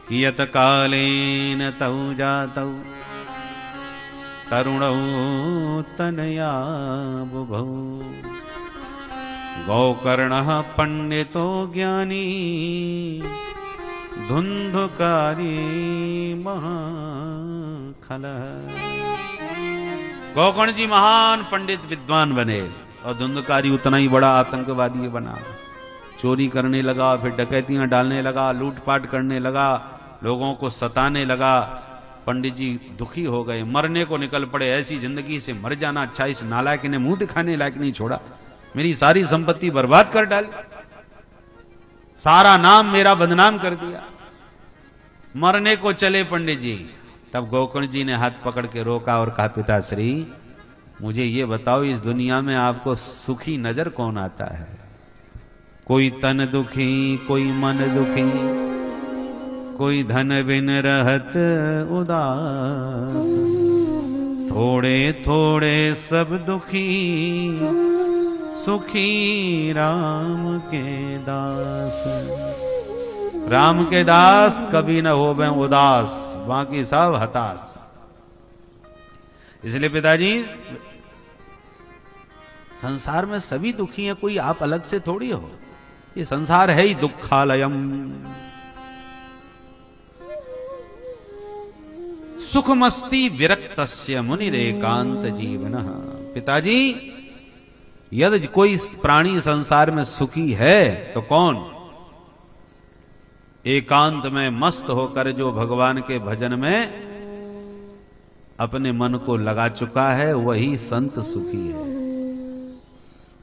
कियत कालेन तौ जातौ तरुणौ तनया बुभौ गोकर्णः पंडितो ज्ञानी धुंधुकारी महाखलः। गोकर्ण जी महान पंडित विद्वान बने और धुंधकारी उतना ही बड़ा आतंकवादी बना। चोरी करने लगा, फिर डकैतियां डालने लगा, लूटपाट करने लगा, लोगों को सताने लगा। पंडित जी दुखी हो गए, मरने को निकल पड़े। ऐसी जिंदगी से मर जाना अच्छा, इस नालायक ने मुंह दिखाने लायक नहीं छोड़ा, मेरी सारी संपत्ति बर्बाद कर डाली, सारा नाम मेरा बदनाम कर दिया। मरने को चले पंडित जी। तब गोकर्ण जी ने हाथ पकड़ के रोका और कहा, पिताश्री मुझे ये बताओ, इस दुनिया में आपको सुखी नजर कौन आता है? कोई तन दुखी, कोई मन दुखी, कोई धन बिन रहत उदास, थोड़े थोड़े सब दुखी, सुखी राम के दास। राम के दास कभी न होवें उदास, बाकी सब हताश। इसलिए पिताजी संसार में सभी दुखी हैं, कोई आप अलग से थोड़ी हो। ये संसार है ही दुखालयम। सुखमस्ति विरक्तस्य मुनिरेकांत जीवनः। पिताजी यदि कोई प्राणी संसार में सुखी है तो कौन? एकांत में मस्त होकर जो भगवान के भजन में अपने मन को लगा चुका है वही संत सुखी है।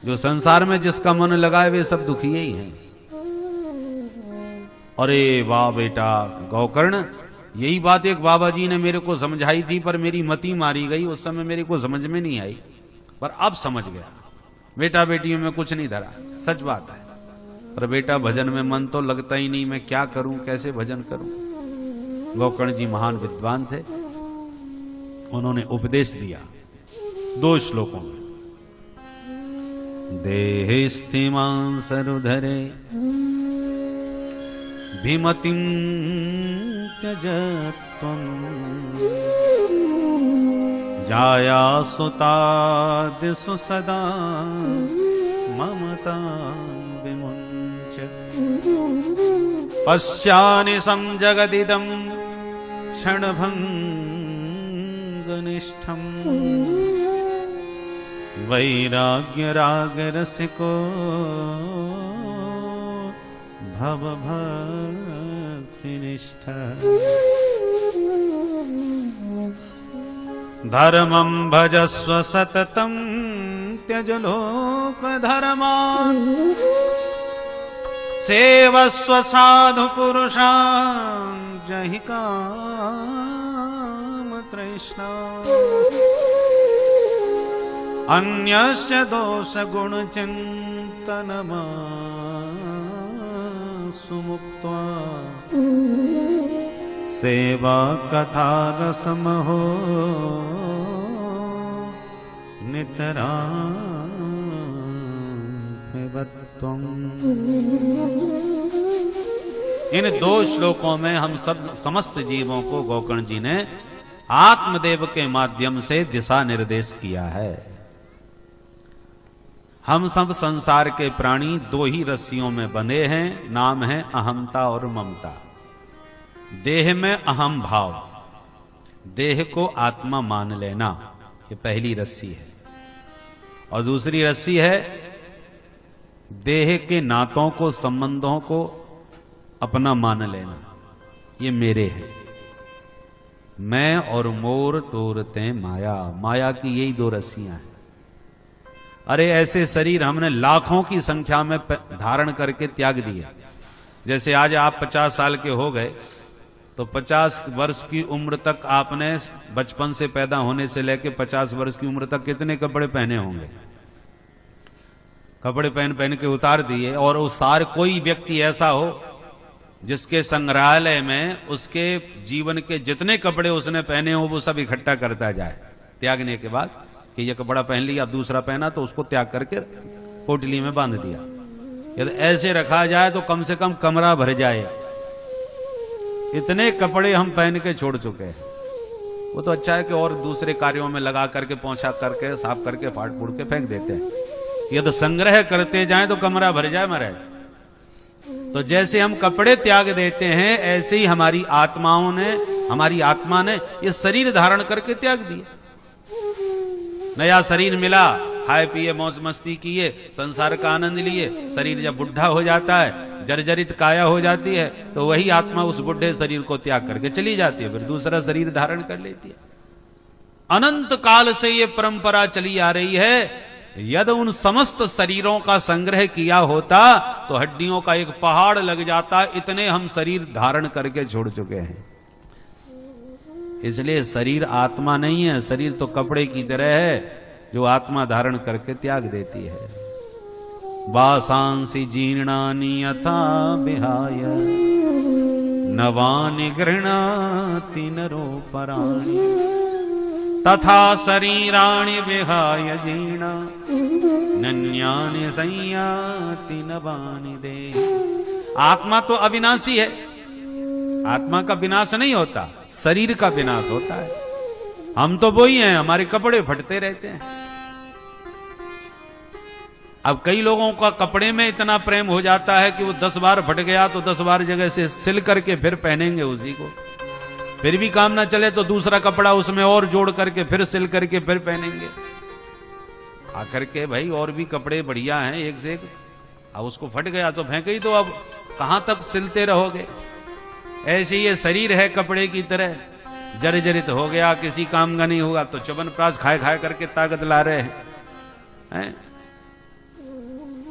जो संसार में जिसका मन लगा है वे सब दुखी ही हैं। अरे वाह बेटा गोकर्ण, यही बात एक बाबा जी ने मेरे को समझाई थी, पर मेरी मति मारी गई। उस समय मेरे को समझ में नहीं आई, पर अब समझ गया। बेटा बेटियों में कुछ नहीं धरा, सच बात है। पर बेटा भजन में मन तो लगता ही नहीं, मैं क्या करूं, कैसे भजन करूं। गोकर्ण जी महान विद्वान थे, उन्होंने उपदेश दिया 2 श्लोकों में। देहे स्थिमां सरुधरे भीमतिं त्यजत्वं, जाया सुतादिषु सदा ममतां विमुञ्च। पश्यानि संजगदिदं क्षणभङ्गनिष्ठम्, वैराग्यरागरसिको भवभक्तिनिष्ठः। धर्मं भजस्व सततं त्यज लोकधर्मान्, सेवस्व साधु पुरुषान् जहि कामतृष्णान्। अन्यस्य दोषगुणचिन्तनमासु मुक्त्वा, सेवा कथा रसमहो नितरां पिबत्वम्। इन 2 श्लोकों में हम सब समस्त जीवों को गोकर्ण जी ने आत्मदेव के माध्यम से दिशा निर्देश किया है। हम सब संसार के प्राणी 2 ही रस्सियों में बंधे हैं, नाम है अहमता और ममता। देह में अहम भाव, देह को आत्मा मान लेना, ये पहली रस्सी है। और दूसरी रस्सी है देह के नातों को, संबंधों को अपना मान लेना, ये मेरे है। मैं और मोर तोरते माया, माया की यही 2 रस्सियां हैं। अरे ऐसे शरीर हमने लाखों की संख्या में धारण करके त्याग दिए। जैसे आज आप 50 साल के हो गए तो 50 वर्ष की उम्र तक आपने बचपन से पैदा होने से लेकर 50 वर्ष की उम्र तक कितने कपड़े पहने होंगे? कपड़े पहन के उतार दिए। और उस सार कोई व्यक्ति ऐसा हो जिसके संग्रहालय में उसके जीवन के जितने कपड़े उसने पहने हो वो सब इकट्ठा करता जाए त्यागने के बाद, कि ये कपड़ा पहन लिया, अब दूसरा पहना तो उसको त्याग करके पोटली में बांध दिया। यदि ऐसे रखा जाए तो कम से कम कमरा भर जाए। इतने कपड़े हम पहन के छोड़ चुके हैं। वो तो अच्छा है कि और दूसरे कार्यों में लगा करके पोंछा करके साफ करके फाड़ फूड़ के फेंक देते हैं। ये तो संग्रह करते जाएं तो कमरा भर जाए महाराज। तो जैसे हम कपड़े त्याग देते हैं ऐसे ही हमारी आत्मा ने ये शरीर धारण करके त्याग दिया। नया शरीर मिला, खाए पिए मौज मस्ती किए, संसार का आनंद लिए। शरीर जब बुढ़ा हो जाता है, जर्जरित काया हो जाती है, तो वही आत्मा उस बुढ़े शरीर को त्याग करके चली जाती है, फिर दूसरा शरीर धारण कर लेती है। अनंत काल से ये परंपरा चली आ रही है। यदि उन समस्त शरीरों का संग्रह किया होता तो हड्डियों का एक पहाड़ लग जाता, इतने हम शरीर धारण करके छोड़ चुके हैं। इसलिए शरीर आत्मा नहीं है, शरीर तो कपड़े की तरह है जो आत्मा धारण करके त्याग देती है। वासांसि जीर्णानि यथा विहाय नवानि गृह्णाति नरोपराणि तथा शरीराणि विहाय जीर्णा नन्यानि संयाति नवानि देहि। आत्मा तो अविनाशी है, आत्मा का विनाश नहीं होता, शरीर का विनाश होता है। हम तो वही हैं, हमारे कपड़े फटते रहते हैं। अब कई लोगों का कपड़े में इतना प्रेम हो जाता है कि वो 10 बार फट गया तो 10 बार जगह से सिल करके फिर पहनेंगे उसी को। फिर भी काम ना चले तो दूसरा कपड़ा उसमें और जोड़ करके फिर सिल करके फिर पहनेंगे। आकर के भाई और भी कपड़े बढ़िया हैं एक से एक, अब उसको फट गया तो फेंक ही, तो अब कहां तक सिलते रहोगे। ऐसे ये शरीर है कपड़े की तरह, जर्जरित हो गया, किसी काम का नहीं हुआ तो च्यवनप्राश खाए खाए करके ताकत ला रहे हैं।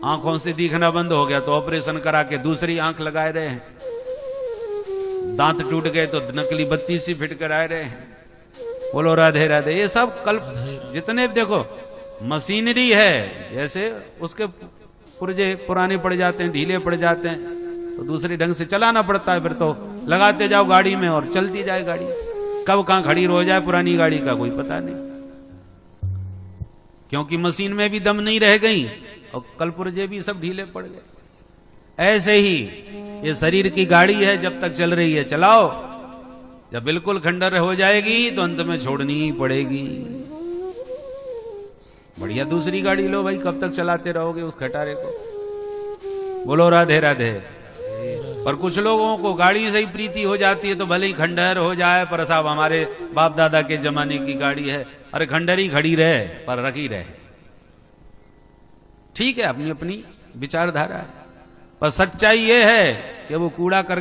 आंखों से दिखना बंद हो गया तो ऑपरेशन करा के दूसरी आंख लगाए रहे हैं। दांत टूट गए तो नकली बत्ती सी फिट कराए रहे हैं। बोलो राधे राधे। ये सब कल्प जितने देखो मशीनरी है, जैसे उसके पुर्जे पुराने पड़ जाते हैं, ढीले पड़ जाते हैं तो दूसरे ढंग से चलाना पड़ता है। फिर तो लगाते जाओ गाड़ी में और चलती जाए गाड़ी। कब कहां खड़ी हो जाए पुरानी गाड़ी का कोई पता नहीं, क्योंकि मशीन में भी दम नहीं रह गई और कल पुर्जे भी सब ढीले पड़ गए। ऐसे ही ये शरीर की गाड़ी है, जब तक चल रही है चलाओ, जब बिल्कुल खंडर हो जाएगी तो अंत में छोड़नी ही पड़ेगी। बढ़िया दूसरी गाड़ी लो भाई, कब तक चलाते रहोगे उस खटारे को। बोलो राधे राधे। पर कुछ लोगों को गाड़ी से ही प्रीति हो जाती है तो भले ही खंडहर हो जाए, पर साहब हमारे बाप दादा के जमाने की गाड़ी है, अरे खंडहर ही खड़ी रहे पर रखी रहे। ठीक है, अपनी अपनी विचारधारा है, पर सच्चाई ये है कि वो कूड़ा कर